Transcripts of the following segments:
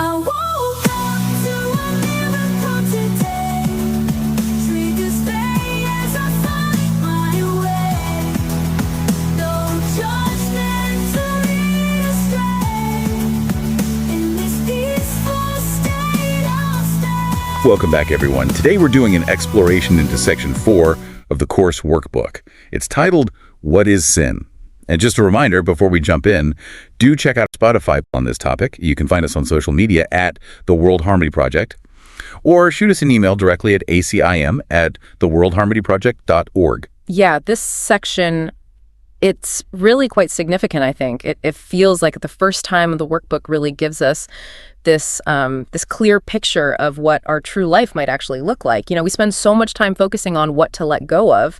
I woke up to a miracle today. Triggers fade as I find my way. No judgment to lead astray. In this peaceful state I'll stay. Welcome back, everyone. Today we're doing an exploration into Section 4 of the course workbook. It's titled, What is Sin? And just a reminder, before we jump in, do check out Spotify on this topic. You can find us on social media at The World Harmony Project, or shoot us an email directly at acim@theworldharmonyproject.org. Yeah, this section, it's really quite significant, I think. It feels like the first time the workbook really gives us this clear picture of what our true life might actually look like. You know, we spend so much time focusing on what to let go of,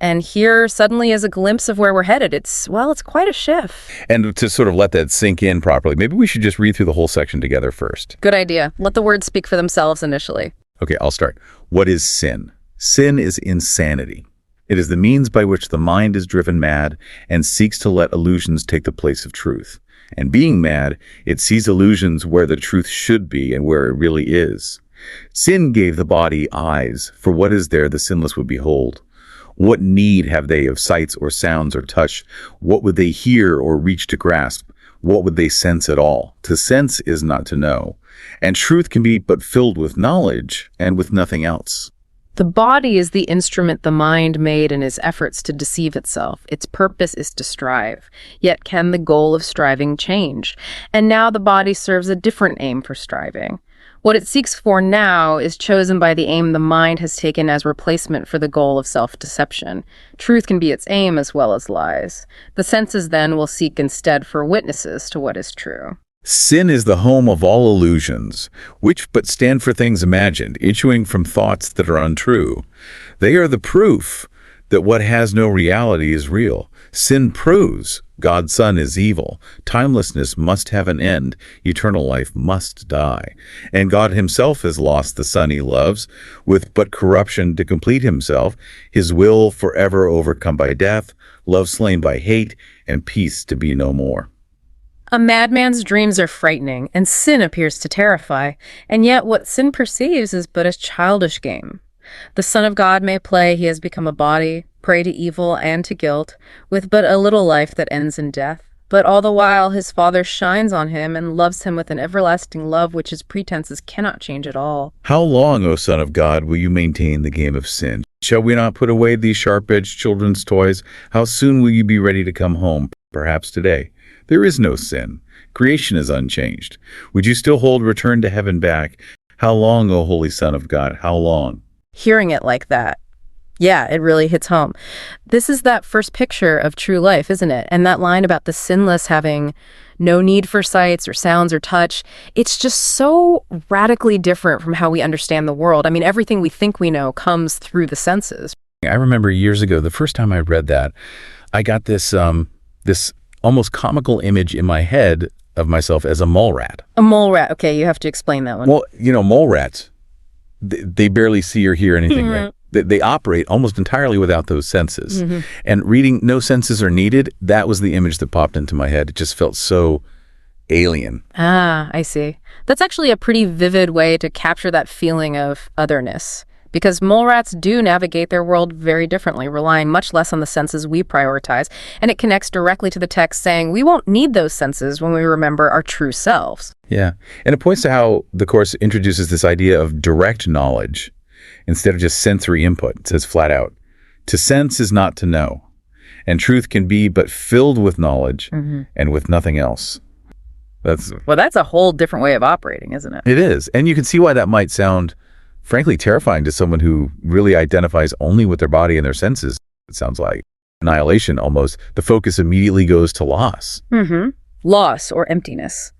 and here suddenly is a glimpse of where we're headed. It's quite a shift. And to sort of let that sink in properly, maybe we should just read through the whole section together first. Good idea. Let the words speak for themselves initially. Okay, I'll start. What is sin? Sin is insanity. It is the means by which the mind is driven mad and seeks to let illusions take the place of truth. And being mad, it sees illusions where the truth should be and where it really is. Sin gave the body eyes. For what is there the sinless would behold? What need have they of sights or sounds or touch? What would they hear or reach to grasp? What would they sense at all? To sense is not to know. And truth can be but filled with knowledge and with nothing else. The body is the instrument the mind made in its efforts to deceive itself. Its purpose is to strive. Yet can the goal of striving change? And now the body serves a different aim for striving. What it seeks for now is chosen by the aim the mind has taken as replacement for the goal of self-deception. Truth can be its aim as well as lies. The senses then will seek instead for witnesses to what is true. Sin is the home of all illusions, which but stand for things imagined, issuing from thoughts that are untrue. They are the proof that what has no reality is real. Sin proves God's Son is evil. Timelessness must have an end. Eternal life must die. And God himself has lost the Son he loves, with but corruption to complete himself, his will forever overcome by death, love slain by hate, and peace to be no more. A madman's dreams are frightening, and sin appears to terrify, and yet what sin perceives is but a childish game. The Son of God may play he has become a body, prey to evil and to guilt, with but a little life that ends in death. But all the while his Father shines on him and loves him with an everlasting love which his pretenses cannot change at all. How long, O Son of God, will you maintain the game of sin? Shall we not put away these sharp-edged children's toys? How soon will you be ready to come home? Perhaps today. There is no sin. Creation is unchanged. Would you still hold return to heaven back? How long, O Holy Son of God? How long? Hearing it like that, yeah, it really hits home. This is that first picture of true life, isn't it? And that line about the sinless having no need for sights or sounds or touch, it's just so radically different from how we understand the world. I mean, everything we think we know comes through the senses. I remember years ago, the first time I read that, I got this almost comical image in my head of myself as a mole rat. A mole rat. Okay, you have to explain that one. Well, you know, mole rats, they barely see or hear anything, right? They operate almost entirely without those senses. And reading no senses are needed, that was the image that popped into my head. It just felt so alien. Ah, I see. That's actually a pretty vivid way to capture that feeling of otherness. Because mole rats do navigate their world very differently, relying much less on the senses we prioritize, and it connects directly to the text saying we won't need those senses when we remember our true selves. Yeah, and it points to how the Course introduces this idea of direct knowledge instead of just sensory input. It says flat out, to sense is not to know, and truth can be but filled with knowledge and with nothing else. That's a whole different way of operating, isn't it? It is, and you can see why that might sound frankly terrifying to someone who really identifies only with their body and their senses. It sounds like annihilation almost. The focus immediately goes to loss. Loss or emptiness.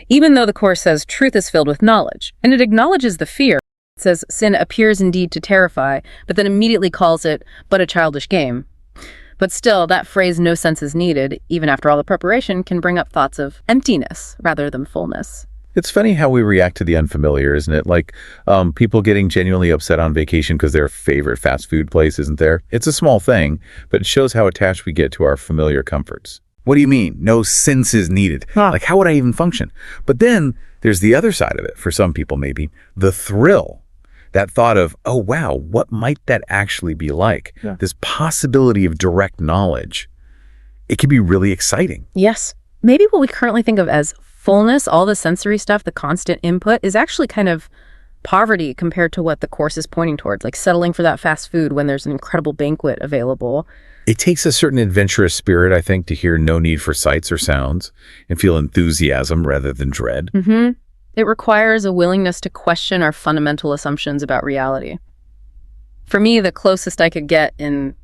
Even though the Course says truth is filled with knowledge, and it acknowledges the fear, it says sin appears indeed to terrify, but then immediately calls it but a childish game. But still, that phrase, no sense is needed, even after all the preparation, can bring up thoughts of emptiness rather than fullness. It's funny how we react to the unfamiliar, isn't it? Like people getting genuinely upset on vacation because their favorite fast food place isn't there. It's a small thing, but it shows how attached we get to our familiar comforts. What do you mean? No senses needed. Like, how would I even function? But then there's the other side of it, for some people maybe, the thrill. That thought of, oh, wow, what might that actually be like? Yeah. This possibility of direct knowledge. It can be really exciting. Yes. Maybe what we currently think of as fullness, all the sensory stuff, the constant input, is actually kind of poverty compared to what the Course is pointing towards, like settling for that fast food when there's an incredible banquet available. It takes a certain adventurous spirit, I think, to hear no need for sights or sounds and feel enthusiasm rather than dread. It requires a willingness to question our fundamental assumptions about reality. For me, the closest I could get in,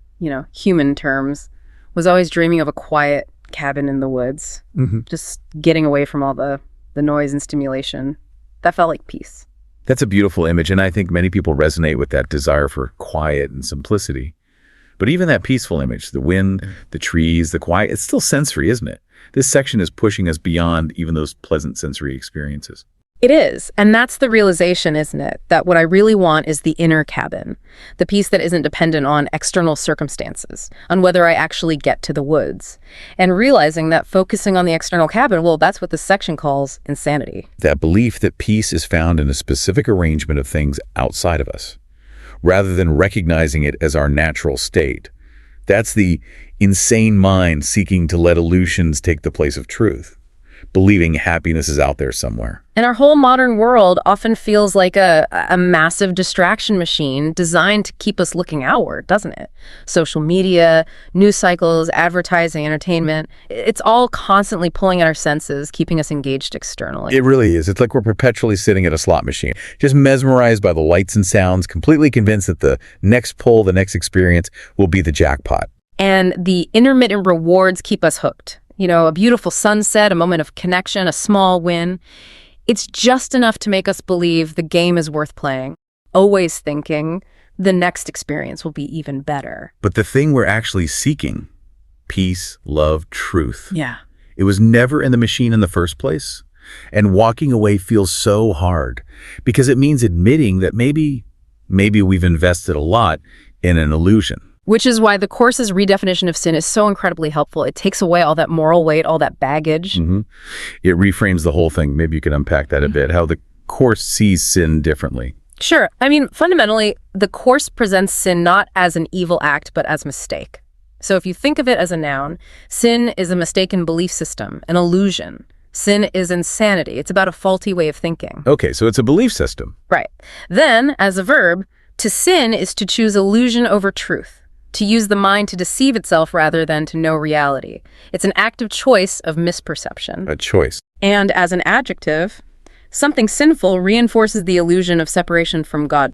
human terms was always dreaming of a quiet cabin in the woods, just getting away from all the noise and stimulation. That felt like peace. That's a beautiful image, and I think many people resonate with that desire for quiet and simplicity. But even that peaceful image, the wind, the trees, the quiet, it's still sensory, isn't it? This section is pushing us beyond even those pleasant sensory experiences. It is, and that's the realization, isn't it? That what I really want is the inner cabin, the peace that isn't dependent on external circumstances, on whether I actually get to the woods. And realizing that focusing on the external cabin, well, that's what this section calls insanity. That belief that peace is found in a specific arrangement of things outside of us, rather than recognizing it as our natural state. That's the insane mind seeking to let illusions take the place of truth, believing happiness is out there somewhere. And our whole modern world often feels like a massive distraction machine designed to keep us looking outward, doesn't it? Social media, news cycles, advertising, entertainment, it's all constantly pulling at our senses, keeping us engaged externally. It really is. It's like we're perpetually sitting at a slot machine, just mesmerized by the lights and sounds, completely convinced that the next pull, the next experience will be the jackpot. And the intermittent rewards keep us hooked. A beautiful sunset, a moment of connection, a small win. It's just enough to make us believe the game is worth playing, always thinking the next experience will be even better. But the thing we're actually seeking, peace, love, truth, Yeah. it was never in the machine in the first place. And walking away feels so hard because it means admitting that maybe we've invested a lot in an illusion. Which is why the Course's redefinition of sin is so incredibly helpful. It takes away all that moral weight, all that baggage. It reframes the whole thing. Maybe you could unpack that a bit, how the Course sees sin differently. Sure. I mean, fundamentally, the Course presents sin not as an evil act, but as mistake. So if you think of it as a noun, sin is a mistaken belief system, an illusion. Sin is insanity. It's about a faulty way of thinking. Okay, so it's a belief system. Right. Then, as a verb, to sin is to choose illusion over truth, to use the mind to deceive itself rather than to know reality. It's an active choice of misperception. A choice. And as an adjective, something sinful reinforces the illusion of separation from God.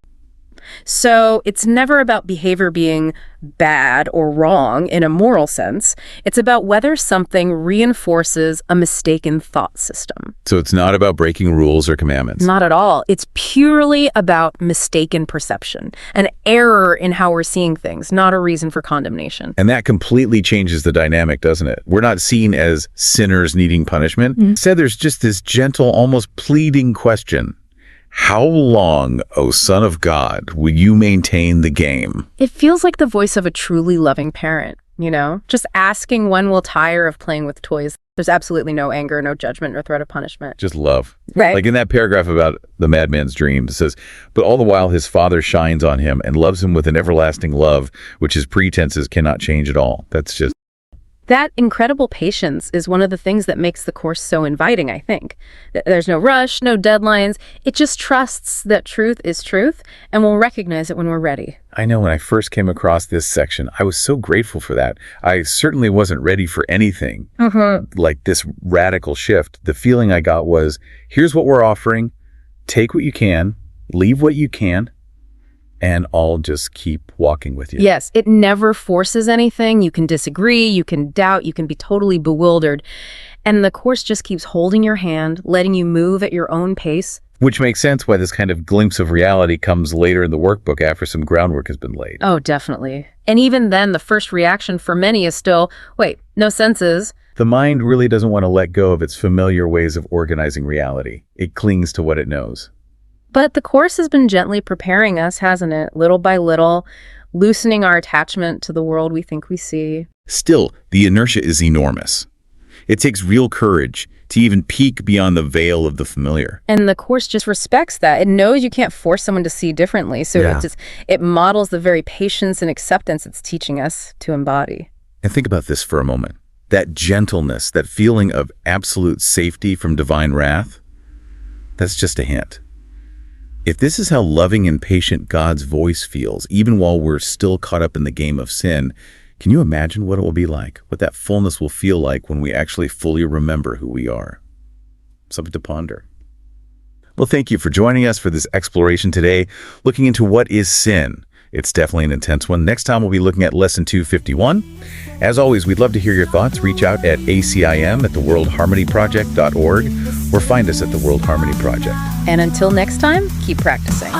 So it's never about behavior being bad or wrong in a moral sense. It's about whether something reinforces a mistaken thought system. So it's not about breaking rules or commandments. Not at all. It's purely about mistaken perception, an error in how we're seeing things, not a reason for condemnation. And that completely changes the dynamic, doesn't it? We're not seen as sinners needing punishment. Instead, there's just this gentle, almost pleading question. How long, O Son of God, will you maintain the game? It feels like the voice of a truly loving parent, just asking when we'll tire of playing with toys. There's absolutely no anger, no judgment, or threat of punishment. Just love. Right. Like in that paragraph about the madman's dreams, it says, but all the while his father shines on him and loves him with an everlasting love, which his pretenses cannot change at all. That's just... That incredible patience is one of the things that makes the Course so inviting, I think. There's no rush, no deadlines. It just trusts that truth is truth, and we'll recognize it when we're ready. I know when I first came across this section, I was so grateful for that. I certainly wasn't ready for anything like this radical shift. The feeling I got was, here's what we're offering. Take what you can, leave what you can, and I'll just keep walking with you. Yes, it never forces anything. You can disagree, you can doubt, you can be totally bewildered. And the Course just keeps holding your hand, letting you move at your own pace. Which makes sense why this kind of glimpse of reality comes later in the workbook after some groundwork has been laid. Oh, definitely. And even then, the first reaction for many is still, wait, no senses. The mind really doesn't want to let go of its familiar ways of organizing reality. It clings to what it knows. But the Course has been gently preparing us, hasn't it? Little by little, loosening our attachment to the world we think we see. Still, the inertia is enormous. It takes real courage to even peek beyond the veil of the familiar. And the Course just respects that. It knows you can't force someone to see differently. So Yeah. it models the very patience and acceptance it's teaching us to embody. And think about this for a moment. That gentleness, that feeling of absolute safety from divine wrath, that's just a hint. If this is how loving and patient God's voice feels, even while we're still caught up in the game of sin, can you imagine what it will be like? What that fullness will feel like when we actually fully remember who we are? Something to ponder. Well, thank you for joining us for this exploration today, looking into what is sin. It's definitely an intense one. Next time, we'll be looking at Lesson 251. As always, we'd love to hear your thoughts. Reach out at acim@theworldharmonyproject.org or find us at the World Harmony Project. And until next time, keep practicing.